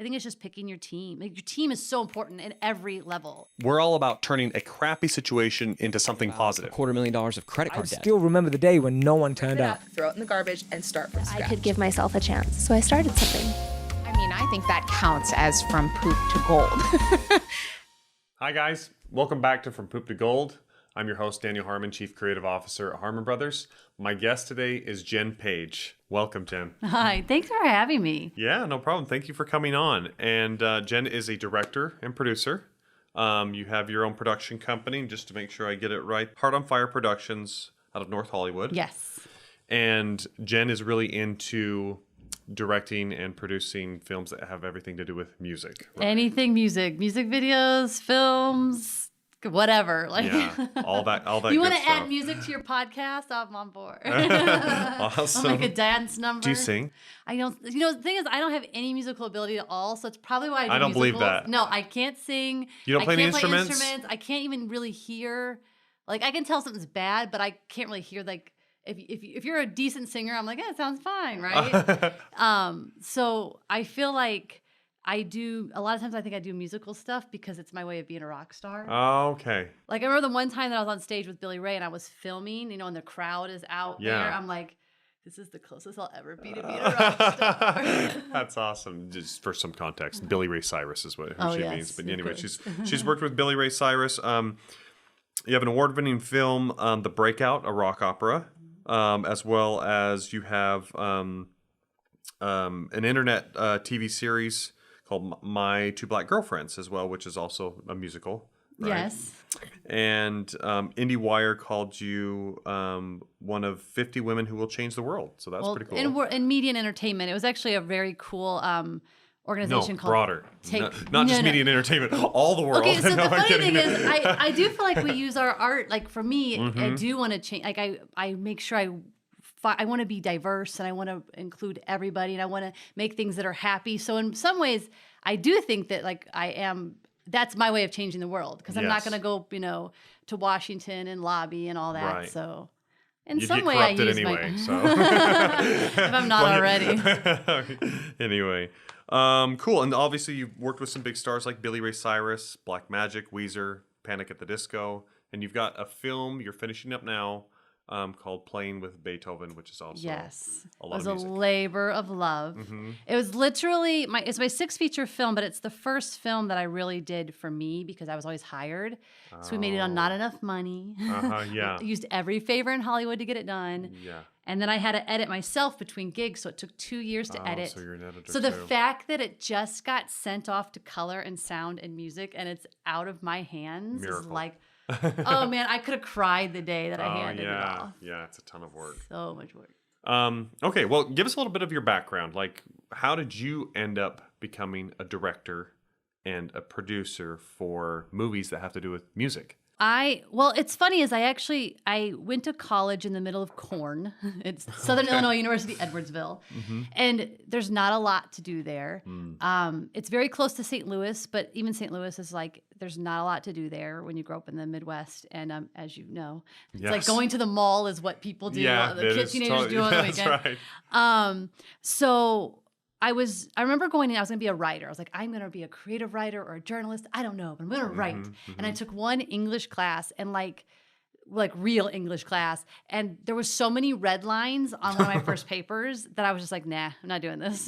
I think it's just picking your team. Like, your team is so important in every level. We're all about turning a crappy situation into something positive. $250,000 of credit card I debt. still remember the day when no one turned up. Throw it in the garbage and start from scratch. I could give myself a chance, so I started something. I mean, I think that counts as from poop to gold. Hi guys, welcome back to From Poop to Gold. I'm your host, Daniel Harmon, Chief Creative Officer at Harmon Brothers. My guest today is Jenn Page. Welcome, Jenn. Hi, thanks for having me. Yeah, no problem. Thank you for coming on. And Jenn is a director and producer. You have your own production company, just to make sure I get it right. Heart on Fire Productions out of North Hollywood. Yes. And Jenn is really into directing and producing films that have everything to do with music. Right? Anything music videos, films, whatever. Like, yeah, all that. You want good to add stuff. music to your podcast? I'm on board. Awesome. I'll make a dance number. Do you sing? I don't. You know, the thing is, I don't have any musical ability at all, so it's probably why I don't believe musicals. that. No, I can't sing. You don't play any I can't instruments? play instruments. I can't even really hear. Like, I can tell something's bad, but I can't really hear. Like, if you're a decent singer, I'm like, it sounds fine, right? So I feel like I do a lot of times. I think I do musical stuff because it's my way of being a rock star. Oh, okay. Like, I remember the one time that I was on stage with Billy Ray and I was filming, and the crowd is out there. I'm like, this is the closest I'll ever be to being a rock star. That's awesome. Just for some context, Billy Ray Cyrus is who she yes, means. But of anyway, course. she's worked with Billy Ray Cyrus. You have an award-winning film, The Breakout, a rock opera, as well as you have an internet TV series called My Two Black Girlfriends as well, which is also a musical. Right? Yes. And IndieWire called you one of 50 women who will change the world. So that's pretty cool. In media and entertainment, it was actually a very cool organization called broader. Not just media and entertainment, all the world. Okay, so No, the I'm funny kidding. thing is, I do feel like we use our art. Like, for me, I Mm-hmm. do want to change. Like, I make sure I want to be diverse, and I want to include everybody, and I want to make things that are happy. So in some ways, I do think that, like, that's my way of changing the world, because I'm not Yes. going to go, to Washington and lobby and all that. Right. So in You'd some get way, I corrupted use anyway, my. so. If I'm not already. Anyway, cool. And obviously, you've worked with some big stars like Billy Ray Cyrus, Black Magic, Weezer, Panic at the Disco, and you've got a film you're finishing up now called Playing with Beethoven, which is also a lot it was of music. a labor of love. It was literally it's my sixth feature film, but it's the first film that I really did for me because I was always hired. So we made it on not enough money. Yeah. Used every favor in Hollywood to get it done. Yeah. And then I had to edit myself between gigs, so it took 2 years to edit. So you're an editor So the too. fact that it just got sent off to color and sound and music, and it's out of my hands, is Miracle. like, oh man, I could have cried the day that I handed it off. Yeah, it's a ton of work. So much work. Okay, well, give us a little bit of your background. Like, how did you end up becoming a director and a producer for movies that have to do with music? Well, it's funny is I went to college in the middle of corn. It's Southern Illinois University, Edwardsville. And there's not a lot to do there. It's very close to St. Louis, but even St. Louis is like, there's not a lot to do there when you grow up in the Midwest. And as you know, it's like going to the mall is what people do. Yeah, The kids, teenagers do on the weekend. That's right. So I remember going in, I was going to be a writer. I was like, I'm going to be a creative writer or a journalist. I don't know, but I'm going to write. And I took one English class and like real English class. And there was so many red lines on one of my first papers that I was just like, nah, I'm not doing this.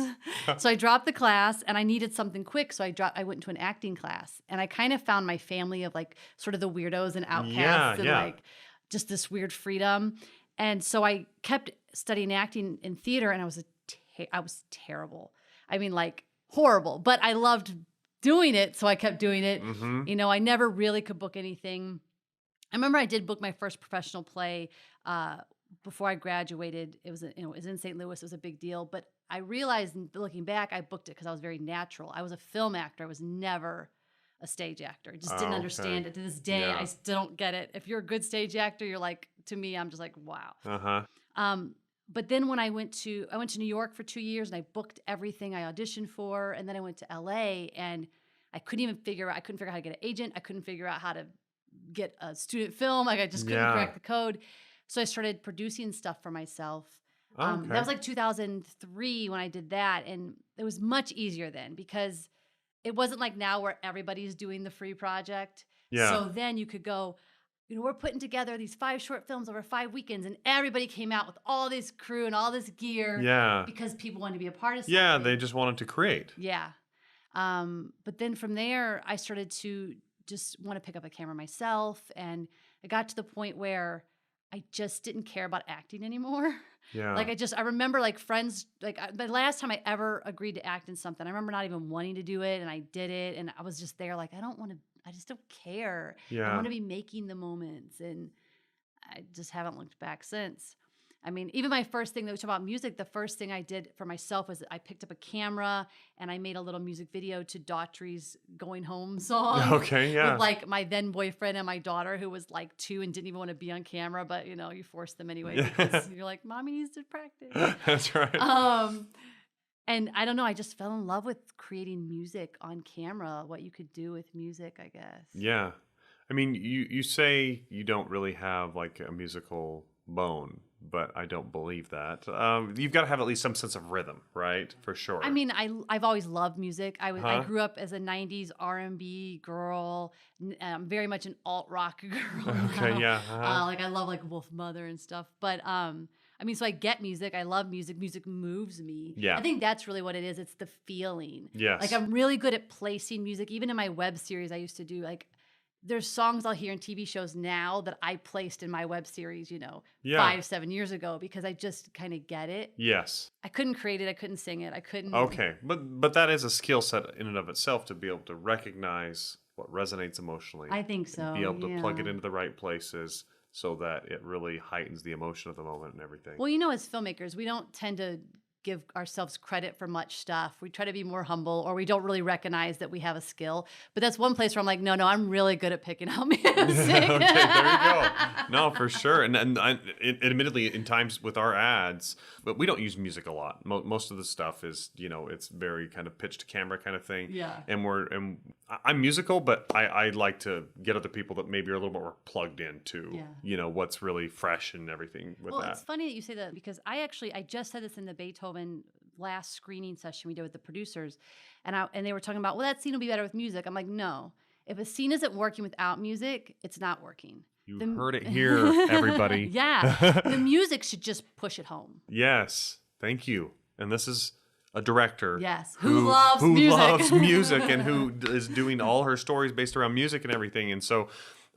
So I dropped the class and I needed something quick. So I went into an acting class and I kind of found my family of like sort of the weirdos and outcasts and like just this weird freedom. And so I kept studying acting in theater and I was terrible. I mean, like, horrible, but I loved doing it. So I kept doing it. I never really could book anything. I remember I did book my first professional play before I graduated. It was, it was in St. Louis. It was a big deal. But I realized, looking back, I booked it because I was very natural. I was a film actor. I was never a stage actor. I just didn't understand it. To this day, I still don't get it. If you're a good stage actor, you're like, to me, I'm just like, wow. But then when I went to New York for 2 years and I booked everything I auditioned for, and then I went to LA and I couldn't figure out how to get an agent. I couldn't figure out how to get a student film. Like, I just couldn't crack the code. So I started producing stuff for myself. That was like 2003 when I did that. And it was much easier then because it wasn't like now where everybody's doing the free project. Yeah. So then you could go, we're putting together these 5 short films over 5 weekends, and everybody came out with all this crew and all this gear. Yeah. Because people wanted to be a part of something. Yeah, they just wanted to create. Yeah. But then from there, I started to just want to pick up a camera myself. And it got to the point where I just didn't care about acting anymore. Yeah. Like I remember like friends, like the last time I ever agreed to act in something, I remember not even wanting to do it. And I did it. And I was just there like, I just don't care. Yeah. I want to be making the moments. And I just haven't looked back since. I mean, even my first thing that we talk about music, the first thing I did for myself was I picked up a camera and I made a little music video to Daughtry's Going Home song. Okay, yeah. With like my then boyfriend and my daughter who was like 2 and didn't even want to be on camera, but you force them anyway because you're like, mommy needs to practice. That's right. And I don't know, I just fell in love with creating music on camera, what you could do with music, I guess. Yeah. I mean, you say you don't really have like a musical bone, but I don't believe that. You've got to have at least some sense of rhythm, right? For sure. I mean, I've always loved music. I grew up as a '90s R&B girl, very much an alt rock girl. Okay, now. yeah. Like I love like Wolf Mother and stuff. But I mean, so I get music. I love music. Music moves me. Yeah. I think that's really what it is. It's the feeling. Yes. Like I'm really good at placing music. Even in my web series, I used to do like. There's songs I'll hear in TV shows now that I placed in my web series, 5-7 years ago because I just kind of get it. Yes. I couldn't create it. I couldn't sing it. I couldn't. Okay. But that is a skill set in and of itself to be able to recognize what resonates emotionally. I think so. And be able to plug it into the right places so that it really heightens the emotion of the moment and everything. Well, as filmmakers, we don't tend to give ourselves credit for much stuff. We try to be more humble, or we don't really recognize that we have a skill. But that's one place where I'm like, no, I'm really good at picking out music. Okay, there you go. No, for sure. And admittedly, in times with our ads, but we don't use music a lot. Most of the stuff is, it's very kind of pitch to camera kind of thing. Yeah. And I'm musical, but I like to get other people that maybe are a little more plugged into, what's really fresh and everything with that. Well, it's funny that you say that because I just said this in the Beethoven last screening session we did with the producers, and they were talking about, well, that scene will be better with music. I'm like, no, if a scene isn't working without music, it's not working. You heard it here, everybody. Yeah, the music should just push it home. Yes, thank you. And this is a director, yes, who loves music and who is doing all her stories based around music and everything. And so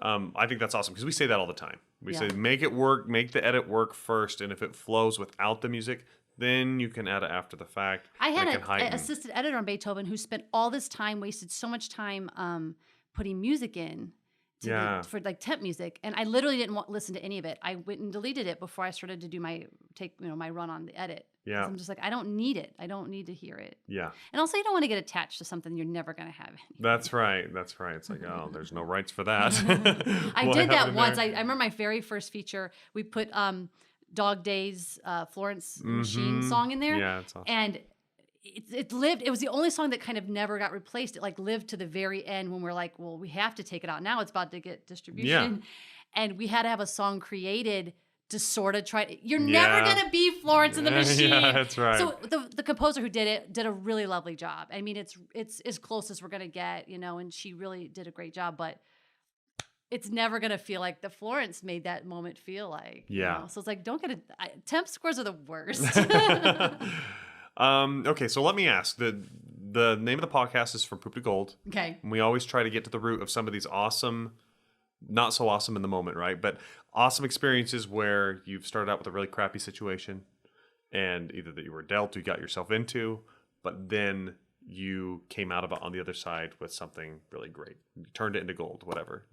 I think that's awesome because we say that all the time. We say make it work, make the edit work first, and if it flows without the music, then you can add it after the fact. I had an assistant editor on Beethoven who spent all this time, wasted so much time putting music in for like temp music, and I literally didn't listen to any of it. I went and deleted it before I started to do my run on the edit. Yeah, I'm just like, I don't need it. I don't need to hear it. Yeah, and also you don't want to get attached to something you're never going to have. That's right. It's like, oh, there's no rights for that. I did that once. I remember my very first feature. We put Dog Days Florence Machine song in there. Yeah, it's awesome. And it lived. It was the only song that kind of never got replaced. It like lived to the very end when we're like, well, we have to take it out now. It's about to get distribution. Yeah. And we had to have a song created to sort of try. You're never going to be Florence and the Machine. Yeah, that's right. So the composer who did it did a really lovely job. I mean, it's as close as we're going to get, and she really did a great job, but it's never going to feel like the Florence made that moment feel like. Yeah. So it's like, don't get temp scores are the worst. Okay, so let me ask. The name of the podcast is From Poop to Gold. Okay. And we always try to get to the root of some of these awesome, not so awesome in the moment, right? But awesome experiences where you've started out with a really crappy situation and either that you were dealt, you got yourself into, but then you came out of it on the other side with something really great. You turned it into gold, whatever.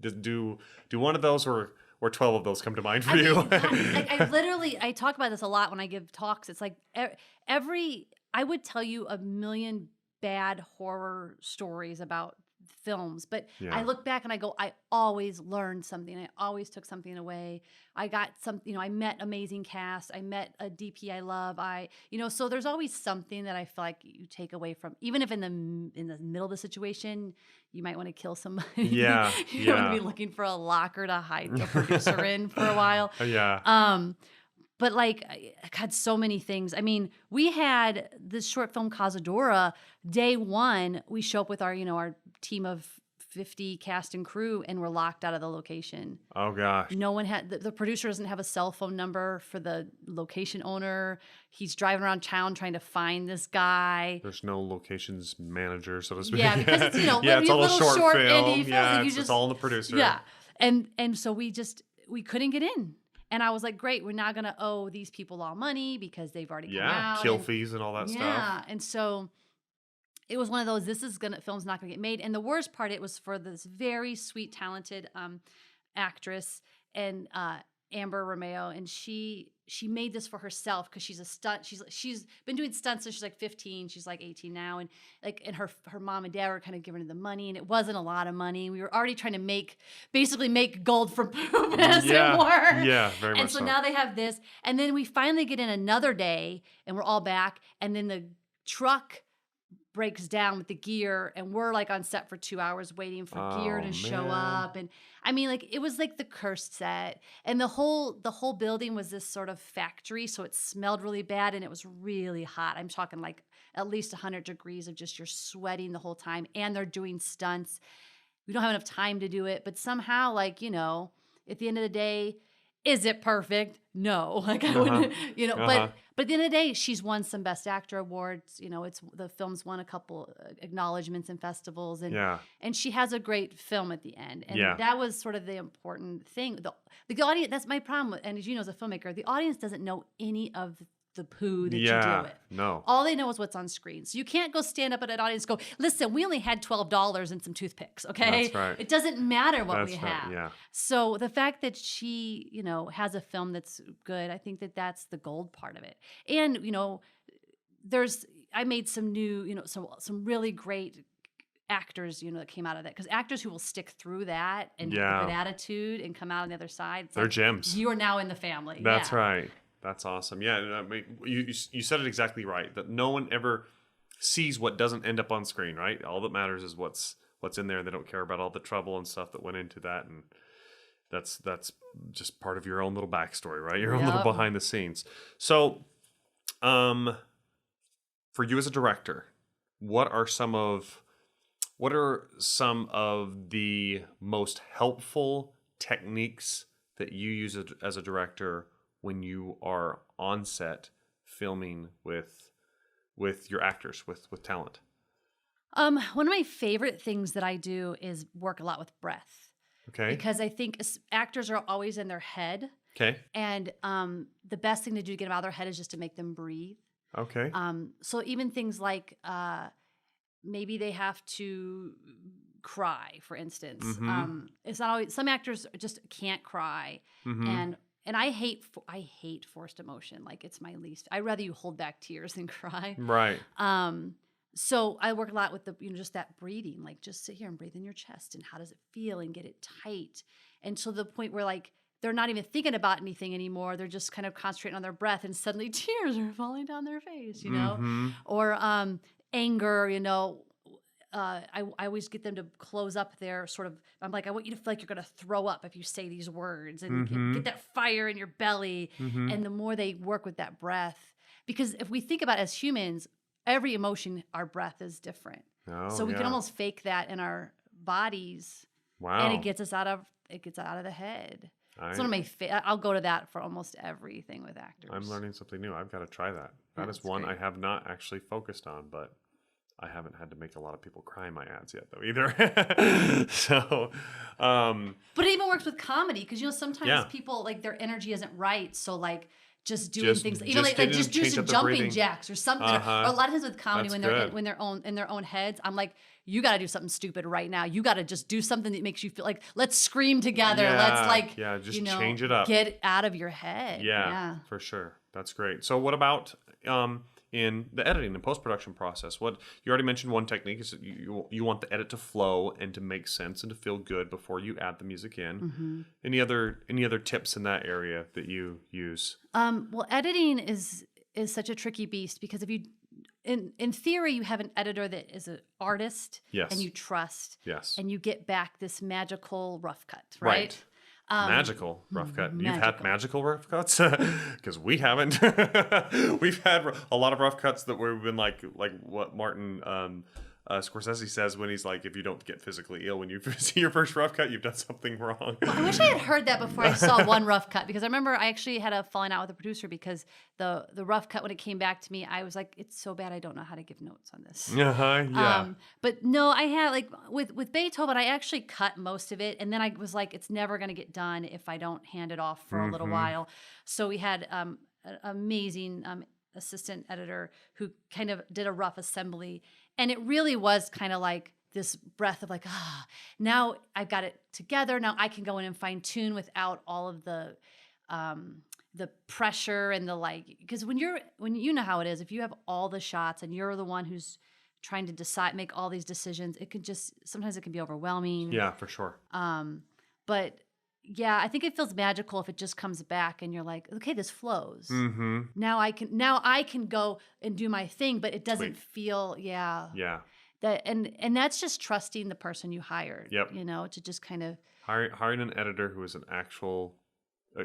Do one of those or 12 of those come to mind for you? I talk about this a lot when I give talks. It's like I would tell you a million bad horror stories about films, but I look back and I go, I always learned something. I always took something away. I got I met amazing cast. I met a DP I love. So there's always something that I feel like you take away from, even if in the middle of the situation, you might want to kill somebody. Yeah. You want to be looking for a locker to hide the producer in for a while. Yeah. But like, I had so many things. I mean, we had this short film Cazadora. Day one, we show up with our, our team of 50 cast and crew, and we're locked out of the location. Oh gosh. No one had the producer doesn't have a cell phone number for the location owner. He's driving around town trying to find this guy. There's no locations manager, so to speak. Yeah, because it's yeah, it's all a little short film. indie films, Yeah, like it's all on the producer. Yeah, and so we couldn't get in. And I was like, great, we're not gonna owe these people all money because they've already come out. Kill fees and all that stuff. Yeah, and so it was one of those. Film's not gonna get made. And the worst part, it was for this very sweet, talented actress and Amber Romeo, and she made this for herself because she's a stunt. She's been doing stunts since she's like 15. She's like 18 now, and her mom and dad were kind of giving her the money, and it wasn't a lot of money. We were already trying to make gold from poop, as it were. Yeah, very much. And so now they have this, and then we finally get in another day, and we're all back, and then the truck breaks down with the gear, and we're like on set for 2 hours waiting for gear to show up. And I mean, like, it was like the cursed set, and the whole building was this sort of factory, so it smelled really bad, and it was really hot. I'm talking like at least 100 degrees of just you're sweating the whole time, and they're doing stunts. We don't have enough time to do it, but somehow, like, at the end of the day, is it perfect? No. Like, I wouldn't, but at the end of the day, she's won some Best Actor awards. The film's won a couple acknowledgments in festivals, and she has a great film at the end. And that was sort of the important thing. The audience, that's my problem. And as you know, as a filmmaker, the audience doesn't know any of the poo that you do with. No. All they know is what's on screen. So you can't go stand up at an audience and go, listen, we only had $12 and some toothpicks, okay? That's right. It doesn't matter what we Right, have. yeah. So the fact that she, has a film that's good, I think that that's the gold part of it. And, I made some new, some really great actors, that came out of that. Because actors who will stick through that and have a good attitude and come out on the other side. They're gems. You are now in the family. That's right. That's awesome. Yeah, I mean, you said it exactly right. That no one ever sees what doesn't end up on screen, right? All that matters is what's in there. They don't care about all the trouble and stuff that went into that, and that's just part of your own little backstory, right? Your own little behind the scenes. So, for you as a director, what are some of the most helpful techniques that you use as a director when you are on set filming with your actors, with talent? One of my favorite things that I do is work a lot with breath. Okay. Because I think actors are always in their head. Okay. And the best thing to do to get them out of their head is just to make them breathe. Okay. So even things like maybe they have to cry, for instance. Mm-hmm. It's not always, some actors just can't cry. Mm-hmm. And I hate forced emotion. Like, it's my least. I'd rather you hold back tears than cry. Right. So I work a lot with just that breathing. Like, just sit here and breathe in your chest, and how does it feel, and get it tight. And to the point where, like, they're not even thinking about anything anymore. They're just kind of concentrating on their breath, and suddenly tears are falling down their face, Mm-hmm. Or anger, I always get them to close up their sort of, I'm like, I want you to feel like you're going to throw up if you say these words, and get that fire in your belly. And the more they work with that breath, because if we think about it as humans, every emotion, our breath is different. So we can almost fake that in our bodies. Wow. And it gets out of the head. It's one of my I'll go to that for almost everything with actors. I'm learning something new. I've got to try that. That is one great. I have not actually focused on, but I haven't had to make a lot of people cry in my ads yet, though, either. So, but it even works with comedy, because sometimes people, like, their energy isn't right, so like just doing things, even like just do some jumping jacks or something. Or a lot of times with comedy, when they're in their own heads, I'm like, you got to do something stupid right now. You got to just do something that makes you feel like, let's scream together. Let's just change it up. Get out of your head. Yeah, for sure. That's great. So what about in the editing and post-production process? What you already mentioned, one technique is that you want the edit to flow and to make sense and to feel good before you add the music in. Any other tips in that area that you use? Well, editing is such a tricky beast, because if you in theory, you have an editor that is an artist, yes, and you trust, yes, and you get back this magical rough cut, right? Magical rough cut. You've had magical. magical rough cuts? Because we haven't. We've had a lot of rough cuts that we've been like what Martin Scorsese says when he's like, if you don't get physically ill when you see your first rough cut, you've done something wrong. Well, I wish I had heard that before I saw one rough cut, because I remember I actually had a falling out with the producer because the rough cut, when it came back to me, I was like, it's so bad I don't know how to give notes on this. Yeah. But no, I had like with Beethoven, I actually cut most of it, and then I was like, it's never going to get done if I don't hand it off for a little while. So we had an amazing assistant editor who kind of did a rough assembly, and it really was kind of like this breath of like, now I've got it together. Now I can go in and fine tune without all of the pressure and the like, because when you know how it is, if you have all the shots and you're the one who's trying to make all these decisions, sometimes it can be overwhelming. Yeah, for sure. But yeah, I think it feels magical if it just comes back and you're like, okay, this flows. Mm-hmm. Now I can go and do my thing, but it doesn't feel, Yeah. that, and that's just trusting the person you hired. Yep. You know, to just kind of Hiring an editor who is an actual,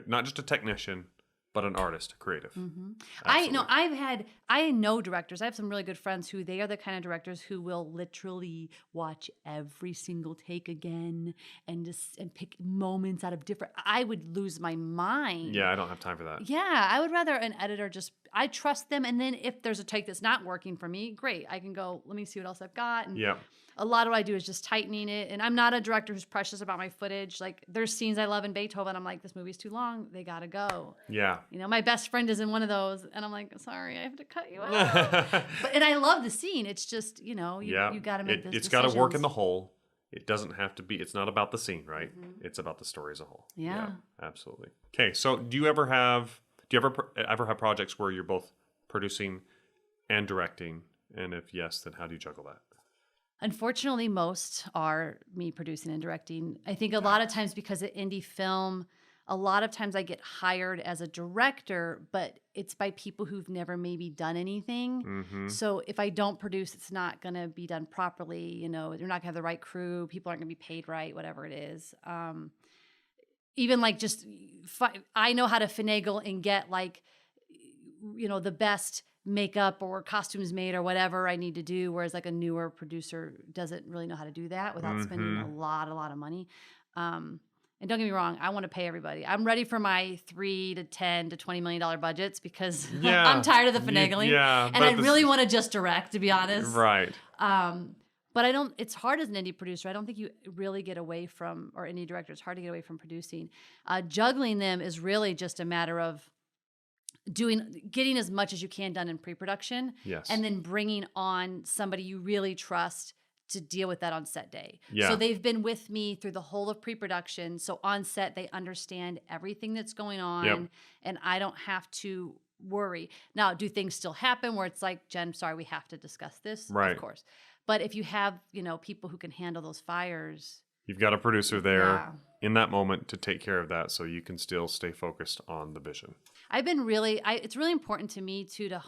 not just a technician, but an artist, a creative. Mm-hmm. Absolutely. I know directors. I have some really good friends who they are the kind of directors who will literally watch every single take again and pick moments out of different. I would lose my mind. Yeah, I don't have time for that. Yeah, I would rather an editor I trust them, and then if there's a take that's not working for me, great. I can go, let me see what else I've got. And Yeah. a lot of what I do is just tightening it. And I'm not a director who's precious about my footage. Like, there's scenes I love in Beethoven. I'm like, this movie's too long. They gotta go. Yeah. You know, my best friend is in one of those, and I'm like, sorry, I have to cut you out. And I love the scene. It's just, you got to make this. It's got to work in the whole. It doesn't have to be. It's not about the scene, right? Mm-hmm. It's about the story as a whole. Yeah. Absolutely. Okay, so do you ever have projects where you're both producing and directing? And if yes, then how do you juggle that? Unfortunately, most are me producing and directing. I think a lot of times because of indie film, a lot of times I get hired as a director, but it's by people who've never maybe done anything. Mm-hmm. So if I don't produce, it's not going to be done properly. You know, they're not going to have the right crew. People aren't going to be paid right, whatever it is. Even like I know how to finagle and get like, the best makeup or costumes made or whatever I need to do, whereas like a newer producer doesn't really know how to do that without spending a lot of money. And don't get me wrong, I want to pay everybody. I'm ready for my $3 to $10 to $20 million budgets because I'm tired of the finagling. And I really want to just direct, to be honest. Right. But it's hard as an indie producer. I don't think you really get away from, or indie director, it's hard to get away from producing. Juggling them is really just a matter of getting as much as you can done in pre-production, Yes. and then bringing on somebody you really trust to deal with that on set day. Yeah. So they've been with me through the whole of pre-production. So on set, they understand everything that's going on, and I don't have to worry. Now, do things still happen where it's like, Jen, sorry, we have to discuss this? Right. Of course. But if you have, people who can handle those fires. You've got a producer there in that moment to take care of that, so you can still stay focused on the vision. I've been it's really important to me to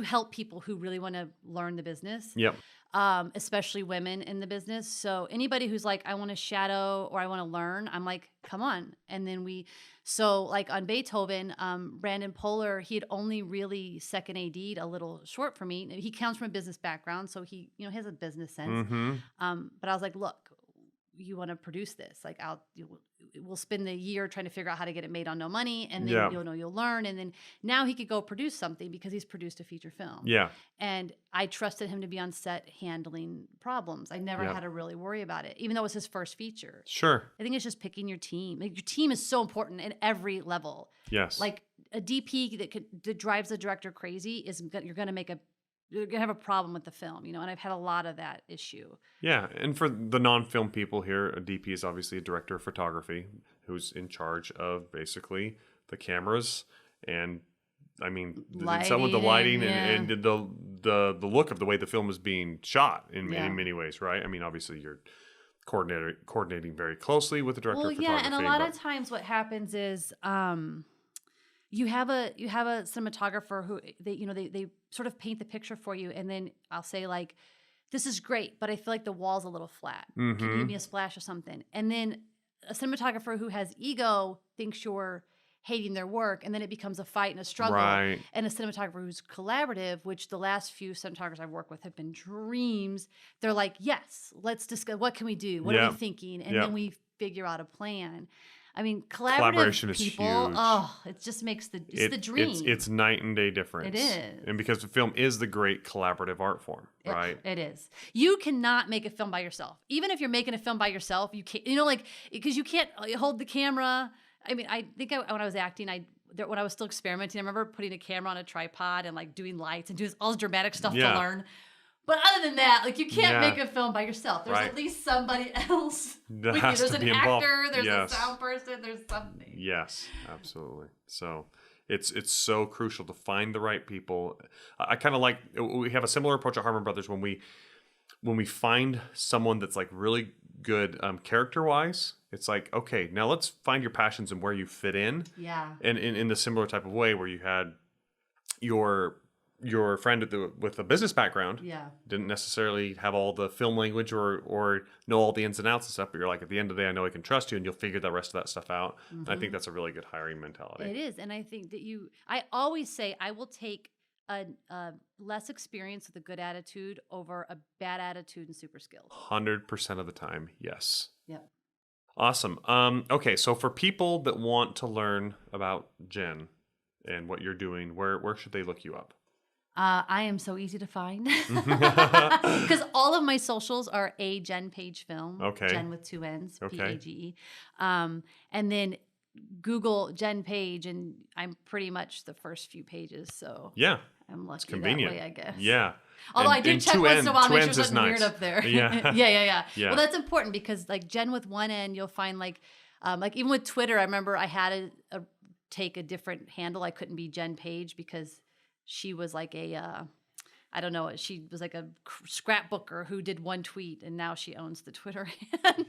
help people who really want to learn the business. Yep. Especially women in the business. So anybody who's like, I want to shadow or I want to learn, I'm like, come on. And then so like on Beethoven, Brandon Poehler, he had only really second AD'd a little short for me. He comes from a business background, so he has a business sense. Mm-hmm. But I was like, look, you want to produce this? Like, we'll spend the year trying to figure out how to get it made on no money, and then you'll learn. And then now he could go produce something because he's produced a feature film. Yeah. And I trusted him to be on set handling problems. I never had to really worry about it, even though it was his first feature. Sure. I think it's just picking your team. Like, your team is so important at every level. Yes. Like a DP that drives the director crazy you're going to have a problem with the film, and I've had a lot of that issue. Yeah, and for the non-film people here, a DP is obviously a director of photography who's in charge of basically the cameras and, some of the lighting and the look of the way the film is being shot in many ways, right? Obviously you're coordinating very closely with the director of photography. And a lot of times what happens is you have a cinematographer who they sort of paint the picture for you, and then I'll say like, this is great, but I feel like the wall's a little flat. Mm-hmm. Can you give me a splash or something? And then a cinematographer who has ego thinks you're hating their work, and then it becomes a fight and a struggle. Right. And a cinematographer who's collaborative, which the last few cinematographers I've worked with have been dreams. They're like, yes, let's discuss, what can we do? What are we thinking? And then we figure out a plan. I mean, Collaboration collaborative is people, huge. it just makes the dream. It's night and day difference. It is. And because the film is the great collaborative art form, right? It is. You cannot make a film by yourself. Even if you're making a film by yourself, you can't, because you can't hold the camera. I mean, I think when I was acting, when I was still experimenting, I remember putting a camera on a tripod and like doing lights and doing all this dramatic stuff to learn. But other than that, like you can't make a film by yourself. There's at least somebody else with you. There's an actor, there's a sound person, there's something. Yes, absolutely. So it's so crucial to find the right people. I kind of like, we have a similar approach at Harmon Brothers when we find someone that's like really good character-wise. It's like, okay, now let's find your passions and where you fit in. Yeah. And in the similar type of way where you had your friend with a business background didn't necessarily have all the film language or know all the ins and outs and stuff, but you're like, at the end of the day, I know I can trust you, and you'll figure the rest of that stuff out. Mm-hmm. I think that's a really good hiring mentality. It is. And I think that I always say I will take a less experience with a good attitude over a bad attitude and super skills. 100% of the time, yes. Yep. Awesome. Okay, so for people that want to learn about Jenn and what you're doing, where should they look you up? I am so easy to find because all of my socials are a Jenn Page Film. Okay. Jenn with 2 N's. Okay. Page. And then Google Jenn Page, and I'm pretty much the first few pages. So yeah, I'm lucky it's convenient. that way, I guess. Yeah. Although I do check once in a while, make sure something nice. weird up there. Yeah. yeah. Yeah. Well, that's important because like Jenn with 1 N, you'll find like even with Twitter, I remember I had to take a different handle. I couldn't be Jenn Page because she was like I don't know, she was like a scrapbooker who did one tweet, and now she owns the Twitter handle.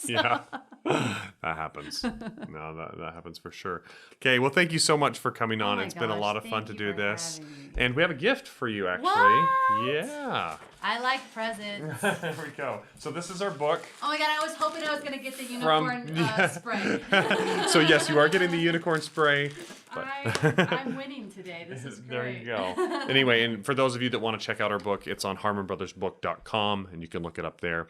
Yeah, that happens. No, that happens for sure. Okay, well, thank you so much for coming on. It's been a lot of fun to do this. And we have a gift for you, actually. What? Yeah. I like presents. There we go. So this is our book. Oh my God, I was hoping I was going to get the unicorn spray. So yes, you are getting the unicorn spray. But I'm winning today. This is great. There you go. Anyway, and for those of you that want to check out our book, it's on harmonbrothersbook.com, and you can look it up there.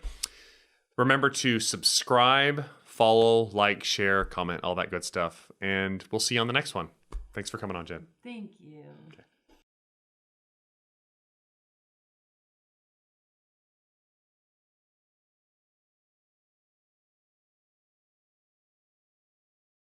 Remember to subscribe, follow, like, share, comment, all that good stuff. And we'll see you on the next one. Thanks for coming on, Jenn. Thank you.